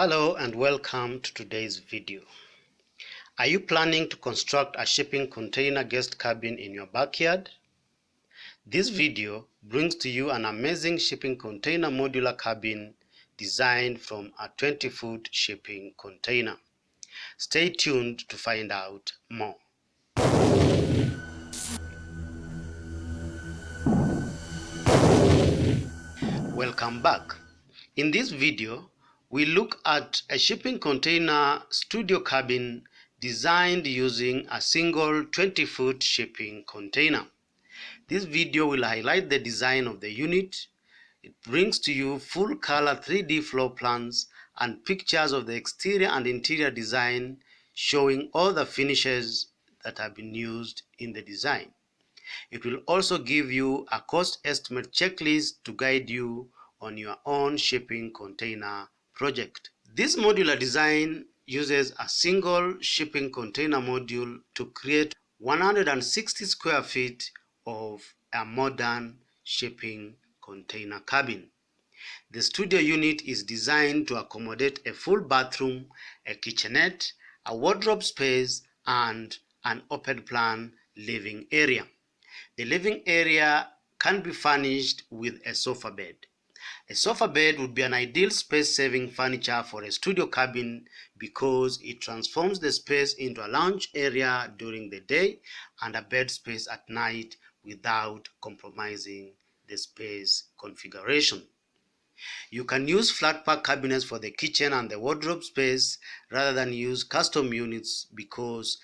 Hello and welcome to today's video. Are you planning to construct a shipping container guest cabin in your backyard? This video brings to you an amazing shipping container modular cabin designed from a 20-foot shipping container. Stay tuned to find out more. Welcome back. In this video, we look at a shipping container studio cabin designed using a single 20-foot shipping container. This video will highlight the design of the unit. It brings to you full color 3D floor plans and pictures of the exterior and interior design showing all the finishes that have been used in the design. It will also give you a cost estimate checklist to guide you on your own shipping container project. This modular design uses a single shipping container module to create 160 square feet of a modern shipping container cabin. The studio unit is designed to accommodate a full bathroom, a kitchenette, a wardrobe space, and an open plan living area. The living area can be furnished with a sofa bed. A sofa bed would be an ideal space-saving furniture for a studio cabin because it transforms the space into a lounge area during the day and a bed space at night without compromising the space configuration. You can use flat pack cabinets for the kitchen and the wardrobe space rather than use custom units because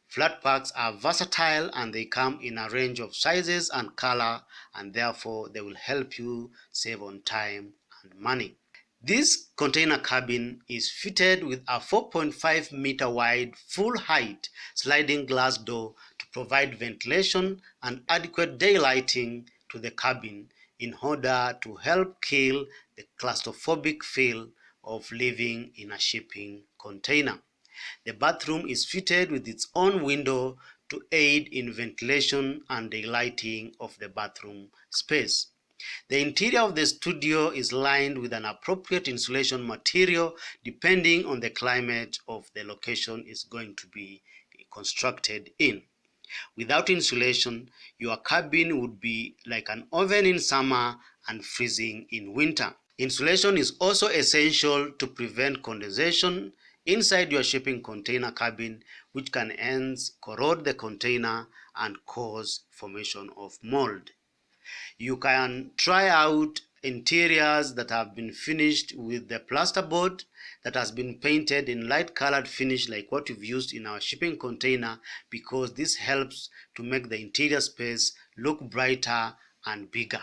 flat packs are versatile and they come in a range of sizes and color, and therefore they will help you save on time and money. This container cabin is fitted with a 4.5 meter wide full height sliding glass door to provide ventilation and adequate daylighting to the cabin in order to help kill the claustrophobic feel of living in a shipping container. The bathroom is fitted with its own window to aid in ventilation and daylighting of the bathroom space. The interior of the studio is lined with an appropriate insulation material depending on the climate of the location it's going to be constructed in. Without insulation, your cabin would be like an oven in summer and freezing in winter. Insulation is also essential to prevent condensation inside your shipping container cabin, which can hence corrode the container and cause formation of mold. You can try out interiors that have been finished with the plasterboard that has been painted in light colored finish like what we've used in our shipping container, because this helps to make the interior space look brighter and bigger.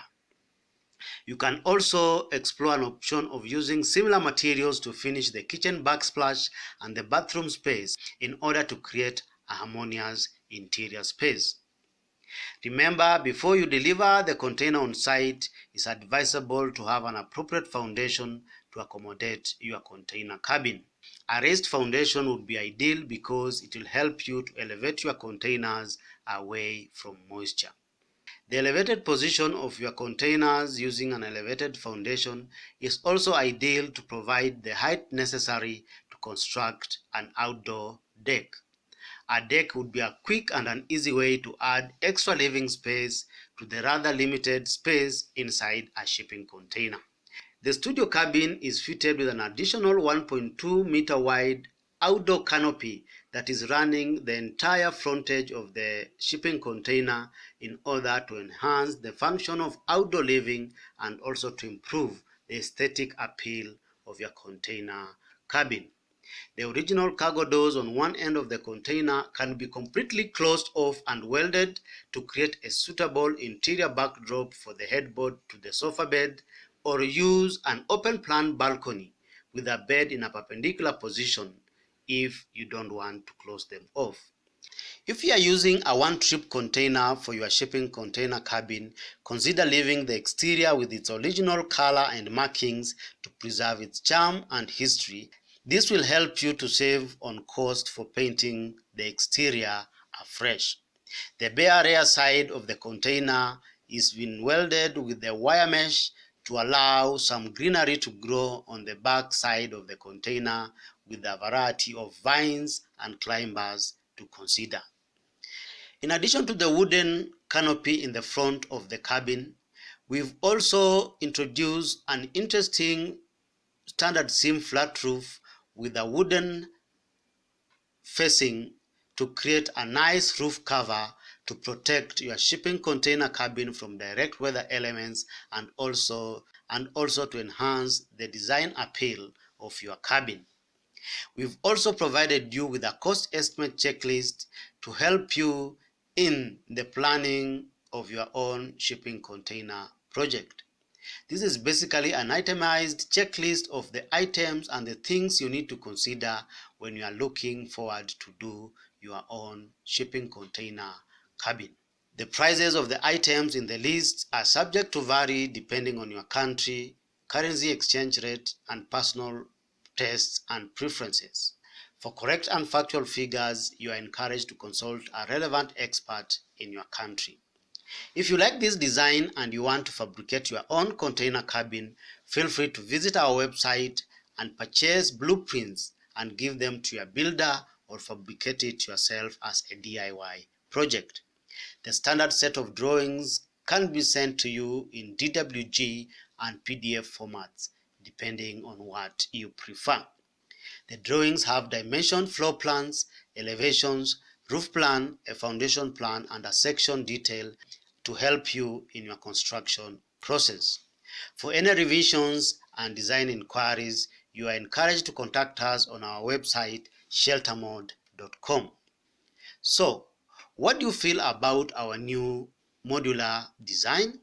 You can also explore an option of using similar materials to finish the kitchen backsplash and the bathroom space in order to create a harmonious interior space. Remember, before you deliver the container on site, it's advisable to have an appropriate foundation to accommodate your container cabin. A raised foundation would be ideal because it will help you to elevate your containers away from moisture. The elevated position of your containers using an elevated foundation is also ideal to provide the height necessary to construct an outdoor deck. A deck would be a quick and an easy way to add extra living space to the rather limited space inside a shipping container. The studio cabin is fitted with an additional 1.2 meter wide outdoor canopy that is running the entire frontage of the shipping container in order to enhance the function of outdoor living and also to improve the aesthetic appeal of your container cabin. The original cargo doors on one end of the container can be completely closed off and welded to create a suitable interior backdrop for the headboard to the sofa bed, or use an open plan balcony with a bed in a perpendicular position if you don't want to close them off. If you are using a one-trip container for your shipping container cabin, consider leaving the exterior with its original color and markings to preserve its charm and history. This will help you to save on cost for painting the exterior afresh. The bare rear side of the container is been welded with the wire mesh to allow some greenery to grow on the back side of the container with a variety of vines and climbers to consider. In addition to the wooden canopy in the front of the cabin, we've also introduced an interesting standard seam flat roof with a wooden facing to create a nice roof cover to protect your shipping container cabin from direct weather elements and also to enhance the design appeal of your cabin. We've also provided you with a cost estimate checklist to help you in the planning of your own shipping container project. This is basically an itemized checklist of the items and the things you need to consider when you are looking forward to do your own shipping container cabin. The prices of the items in the list are subject to vary depending on your country, currency exchange rate, and personal tastes and preferences. For correct and factual figures, you are encouraged to consult a relevant expert in your country. If you like this design and you want to fabricate your own container cabin, feel free to visit our website and purchase blueprints and give them to your builder or fabricate it yourself as a DIY project. The standard set of drawings can be sent to you in DWG and PDF formats, depending on what you prefer. The drawings have dimension floor plans, elevations, roof plan, a foundation plan, and a section detail to help you in your construction process. For any revisions and design inquiries, you are encouraged to contact us on our website sheltermod.com. So, what do you feel about our new modular design?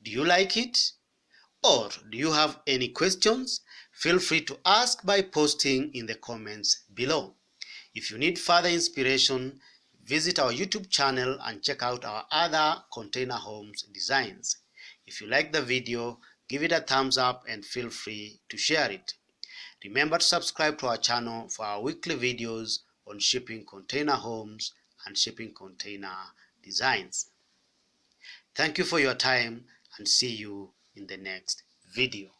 Do you like it? Or do you have any questions? Feel free to ask by posting in the comments below. If you need further inspiration, visit our YouTube channel and check out our other container homes designs. If you like the video, give it a thumbs up and feel free to share it. Remember to subscribe to our channel for our weekly videos on shipping container homes and shipping container designs. Thank you for your time and see you in the next video.